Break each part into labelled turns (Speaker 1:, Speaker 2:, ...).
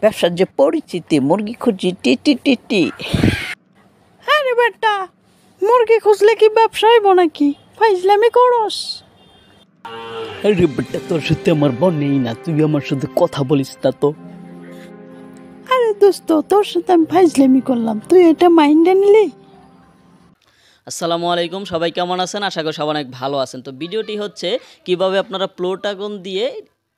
Speaker 1: ব্যবসার যে পরিচিতি, মুরগি খুঁজি টি টি টি টি।
Speaker 2: আরে বেটা, মুরগি খুঁজলে কি ব্যবসা হইব নাকি? ফাইজলামি করস?
Speaker 1: আরে বেটা, তোর সাথে আমার বোন নেই না, তুই আমার সাথে কথা বলিস না তো।
Speaker 2: আরে দোস্ত, তোর সাথে আমি ফাইজলামি করলাম, তুই এটা মাইন্ডে নিলি?
Speaker 1: আসসালামু আলাইকুম, সবাই কেমন আছেন? আশা করি সবাই অনেক ভালো আছেন। তো ভিডিওটি হচ্ছে কিভাবে আপনারা প্লোটাগন দিয়ে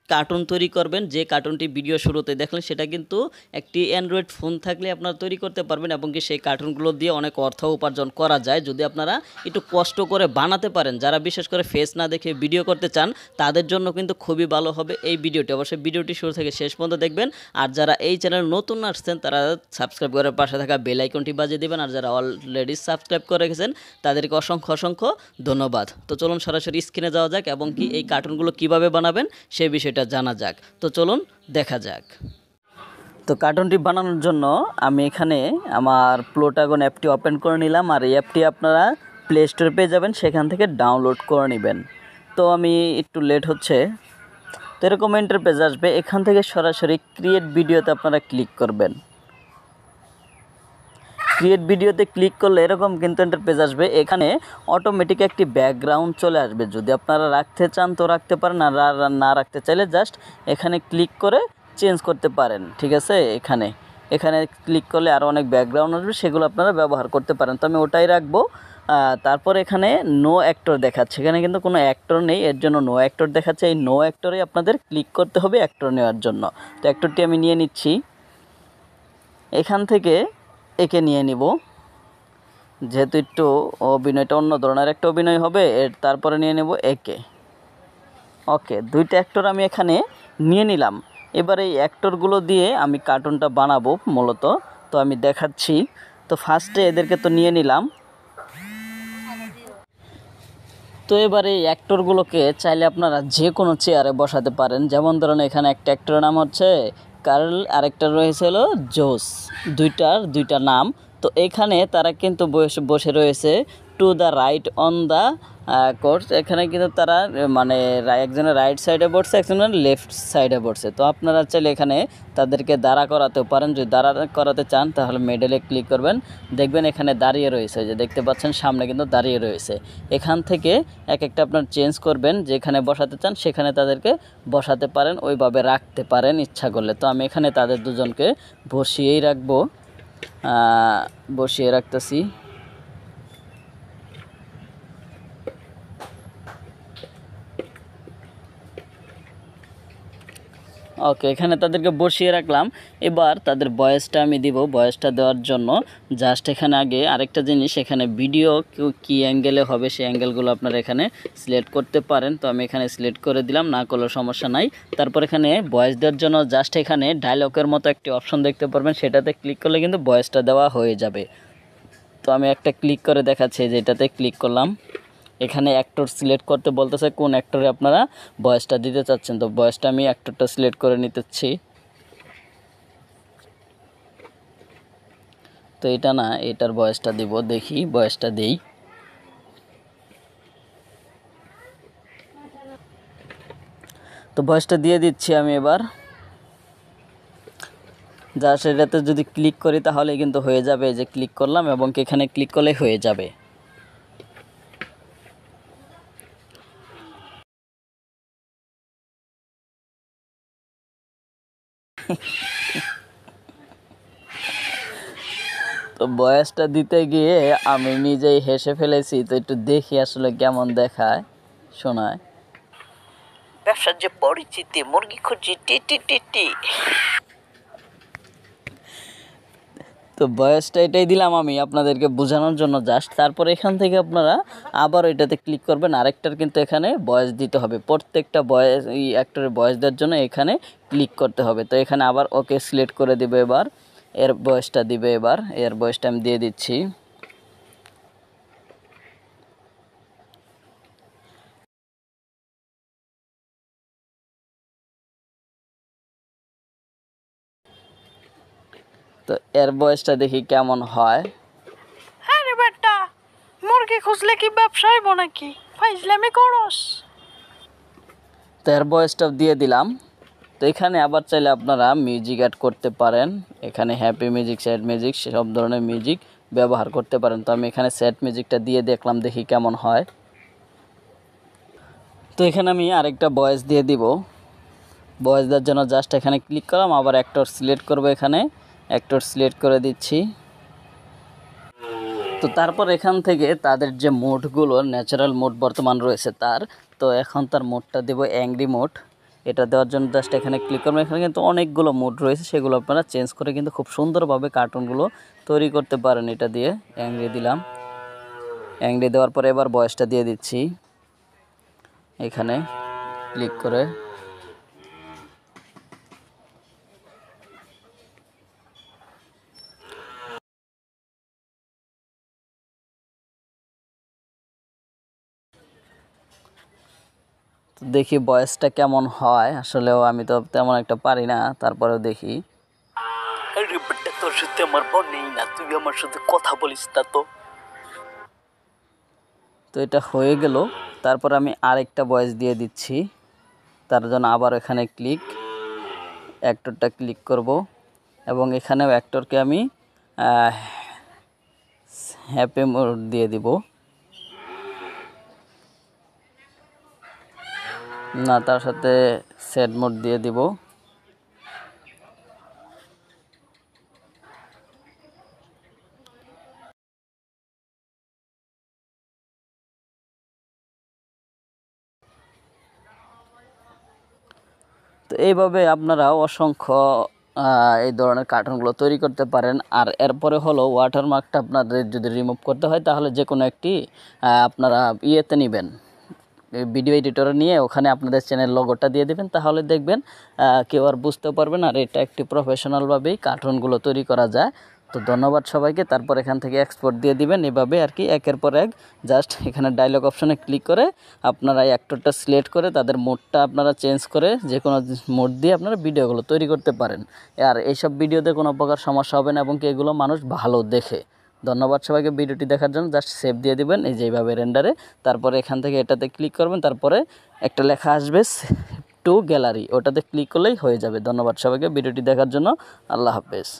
Speaker 1: কার্টুন তৈরি করবেন। যে কার্টুনটি ভিডিও শুরুতে দেখলেন সেটা কিন্তু একটি অ্যান্ড্রয়েড ফোন থাকলে আপনারা তৈরি করতে পারবেন এবং কি সেই কার্টুনগুলো দিয়ে অনেক অর্থ উপার্জন করা যায় যদি আপনারা একটু কষ্ট করে বানাতে পারেন। যারা বিশেষ করে ফেস না দেখে ভিডিও করতে চান তাদের জন্য কিন্তু খুবই ভালো হবে এই ভিডিওটি। অবশ্যই ভিডিওটি শুরু থেকে শেষ পর্যন্ত দেখবেন। আর যারা এই চ্যানেল নতুন আসছেন তারা সাবস্ক্রাইব করে পাশে থাকা বেল আইকনটি বাজিয়ে দেবেন। আর যারা অলরেডি সাবস্ক্রাইব করে রেখেছেন তাদেরকে অসংখ্য অসংখ্য ধন্যবাদ। তো চলুন সরাসরি স্ক্রিনে যাওয়া যাক এবং কি এই কার্টুনগুলো কিভাবে বানাবেন সেই বিষয়টা জানা যাক। তো চলুন দেখা যাক। তো কার্টুনটি বানানোর জন্য আমি এখানে আমার প্লোটাগন অ্যাপটি ওপেন করে নিলাম। আর এই অ্যাপটি আপনারা প্লে স্টোরে পেয়ে যাবেন, সেখান থেকে ডাউনলোড করে নেবেন। তো আমি একটু লেট হচ্ছে, তো এরকম ইন্টারফেস আসবে। এখান থেকে সরাসরি ক্রিয়েট ভিডিওতে আপনারা ক্লিক করবেন। ক্রিয়েট ভিডিওতে ক্লিক করলে এরকম কিন্তু ইন্টারফেস আসবে। এখানে অটোমেটিক একটি ব্যাকগ্রাউন্ড চলে আসবে। যদি আপনারা রাখতে চান তো রাখতে পারেন, আর না রাখতে চাইলে জাস্ট এখানে ক্লিক করে চেঞ্জ করতে পারেন। ঠিক আছে, এখানে ক্লিক করলে আরও অনেক ব্যাকগ্রাউন্ড আসবে, সেগুলো আপনারা ব্যবহার করতে পারেন। তো আমি ওটাই রাখবো। তারপর এখানে নো অ্যাক্টর দেখাচ্ছে, এখানে কিন্তু কোনো অ্যাক্টর নেই, এর জন্য নো অ্যাক্টর দেখাচ্ছে। এই নো অ্যাক্টরে আপনাদের ক্লিক করতে হবে অ্যাক্টর নেওয়ার জন্য। তো অ্যাক্টরটি আমি নিয়ে নিচ্ছি, এখান থেকে একে নিয়ে নিব, যেহেতু একটু অভিনয়টা অন্য ধরনের একটা অভিনয় হবে। তারপরে নিয়ে নেব একে। ওকে, দুইটা অ্যাক্টর আমি এখানে নিয়ে নিলাম। এবার এই অ্যাক্টরগুলো দিয়ে আমি কার্টুনটা বানাবো মূলত। তো আমি দেখাচ্ছি। তো ফার্স্টে এদেরকে তো নিয়ে নিলাম। তো এবার এই অ্যাক্টরগুলোকে চাইলে আপনারা যে কোনো চেয়ারে বসাতে পারেন। যেমন ধরুন এখানে একটা অ্যাক্টরের নাম হচ্ছে কার্ল, আরেকটা রয়েছে হলো জোস, দুইটা নাম। তো এখানে তারা কিন্তু বসে রয়েছে to the right on the course. এখানে কিন্তু তারা মানে একজনের রাইট সাইডে বসছে, একজনের লেফট সাইডে বসছে। তো আপনারা চাইলে এখানে তাদেরকে দাঁড়া করাতেও পারেন। যদি দাঁড়া করাতে চান তাহলে মেডেলে ক্লিক করবেন, দেখবেন এখানে দাঁড়িয়ে রয়েছে, যে দেখতে পাচ্ছেন সামনে কিন্তু দাঁড়িয়ে রয়েছে। এখান থেকে এক একটা আপনার চেঞ্জ করবেন, যেখানে বসাতে চান সেখানে তাদেরকে বসাতে পারেন, ওইভাবে রাখতে পারেন ইচ্ছা করলে। তো আমি এখানে তাদের দুজনকে বসিয়েই রাখবো, বসিয়ে রাখতেছি। ওকে, এখানে তাদেরকে বসিয়ে রাখলাম। এবার তাদের বয়েসটা আমি দিব। বয়েসটা দেওয়ার জন্য জাস্ট এখানে আগে আরেকটা জিনিস, এখানে ভিডিও কি অ্যাঙ্গেলে হবে সেই অ্যাঙ্গেলগুলো আপনারা এখানে সিলেক্ট করতে পারেন। তো আমি এখানে সিলেক্ট করে দিলাম, না করলেও সমস্যা নাই। তারপর এখানে বয়েস দেওয়ার জন্য জাস্ট এখানে ডায়লগের মতো একটি অপশন দেখতে পারবেন, সেটাতে ক্লিক করলে কিন্তু বয়েসটা দেওয়া হয়ে যাবে। তো আমি একটা ক্লিক করে দেখাচ্ছি, যে এটাতে ক্লিক করলাম। এখানে অ্যাক্টর সিলেক্ট করতে বলতেছে কোন অ্যাক্টরে আপনারা ভয়েসটা দিতে চাচ্ছেন। তো ভয়েসটা আমি অ্যাক্টরটা সিলেক্ট করে নিতেছি। তো এটা না, এটার ভয়েসটা দিব, দেখি ভয়েসটা দেই। তো ভয়েসটা দিয়ে দিচ্ছি আমি এবার। যা সেটাতে যদি ক্লিক করি তাহলে কিন্তু হয়ে যাবে, যে ক্লিক করলাম এবং এখানে ক্লিক করলে হয়ে যাবে। তো বয়সটা দিতে গিয়ে আমি নিজেই হেসে ফেলেছি। তো একটু দেখি আসলে কেমন দেখায় শোনায়। ব্যবসার যে পরিচিতি, মুরগি খুঁজি টি টি টি টি। তো বয়সটা এটাই দিলাম আমি আপনাদেরকে বোঝানোর জন্য জাস্ট। তারপর এখান থেকে আপনারা আবার এটাতে ক্লিক করবেন। আরেকটার কিন্তু এখানে বয়স দিতে হবে, প্রত্যেকটা বয়স এই অ্যাক্টরের বয়স দেওয়ার জন্য এখানে ক্লিক করতে হবে। তো এখানে আবার ওকে সিলেক্ট করে দিবে, এবার এর বয়সটা দিবে। এবার এর বয়সটা আমি দিয়ে দিচ্ছি। তো এর বয়সটা দেখি কেমন হয়।
Speaker 2: আরে বেটা, মুরগি খুঁজলে কি ব্যবসা হইব নাকি? ফাইজলামি করস?
Speaker 1: তো এর বয়সটাও দিয়ে দিলাম। তো এখানে আবার চাইলে আপনারা মিউজিক অ্যাড করতে পারেন, এখানে হ্যাপি মিউজিক, স্যাড মিউজিক সব ধরনের মিউজিক ব্যবহার করতে পারেন। তো আমি এখানে স্যাড মিউজিকটা দিয়ে দেখলাম, দেখি কেমন হয়। তো এখানে আমি আরেকটা ভয়েস দিয়ে দিব। ভয়েস দেওয়ার জন্য জাস্ট এখানে ক্লিক করলাম, আবার অ্যাক্টর সিলেক্ট করব, এখানে অ্যাক্টর সিলেক্ট করে দিচ্ছি। তো তারপর এখান থেকে তাদের যে মোডগুলো, ন্যাচারাল মোড বর্তমান রয়েছে তার, তো এখন তার মোডটা দেব অ্যাংরি মোড। এটা দেওয়ার জন্য জাস্ট এখানে ক্লিক করবেন। এখানে কিন্তু অনেকগুলো মোড রয়েছে, সেগুলো আপনারা চেঞ্জ করে কিন্তু খুব সুন্দরভাবে কার্টুনগুলো তৈরি করতে পারেন। এটা দিয়ে অ্যাংরি দিলাম, অ্যাংরি দেওয়ার পরে এবার ভয়েসটা দিয়ে দিচ্ছি এখানে ক্লিক করে। তো দেখি ভয়েসটা কেমন হয়, আসলেও আমি তো তেমন একটা পারি না, তারপরেও দেখি। আরে বেটা, তোর সাথে আমার বোন নেই না, তুই আমার সাথে কথা বলিস না তো। তো এটা হয়ে গেল। তারপর আমি আরেকটা ভয়েস দিয়ে দিচ্ছি, তার জন্য আবার এখানে অ্যাক্টরটা ক্লিক করব এবং এখানেও অ্যাক্টরকে আমি হ্যাপি মোড দিয়ে দিব। না, তার সাথে স্যাড মোড দিয়ে দিব। তো এইভাবে আপনারা অসংখ্য এই ধরনের কার্টুনগুলো তৈরি করতে পারেন। আর এরপরে হলো ওয়াটারমার্কটা আপনাদের যদি রিমুভ করতে হয়, তাহলে যে কোনো একটি আপনারা ইয়েতে নেবেন, ভিডিও এডিটরে নিয়ে ওখানে আপনাদের চ্যানেল লোগোটা দিয়ে দেবেন, তাহলে দেখবেন কেউ আর বুঝতেও পারবেন। আর এটা একটি প্রফেশনালভাবেই কার্টুনগুলো তৈরি করা যায়। তো ধন্যবাদ সবাইকে। তারপর এখান থেকে এক্সপোর্ট দিয়ে দিবেন, এভাবে আর কি একের পর এক। জাস্ট এখানে ডায়লগ অপশনে ক্লিক করে আপনারা অ্যাক্টরটা সিলেক্ট করে তাদের মোডটা আপনারা চেঞ্জ করে যে কোনো মোড দিয়ে আপনারা ভিডিওগুলো তৈরি করতে পারেন। আর এইসব ভিডিওতে কোনো প্রকার সমস্যা হবে না এবং কি এগুলো মানুষ ভালো দেখে। ধন্যবাদ সবাইকে ভিডিওটি দেখার জন্য। জাস্ট সেভ দিয়ে দিবেন এই যেভাবে রেন্ডারে। তারপরে এখান থেকে এটাতে ক্লিক করবেন, তারপরে একটা লেখা আসবে টু গ্যালারি, ওটাতে ক্লিক করলেই হয়ে যাবে। ধন্যবাদ সবাইকে ভিডিওটি দেখার জন্য। আল্লাহ হাফেজ।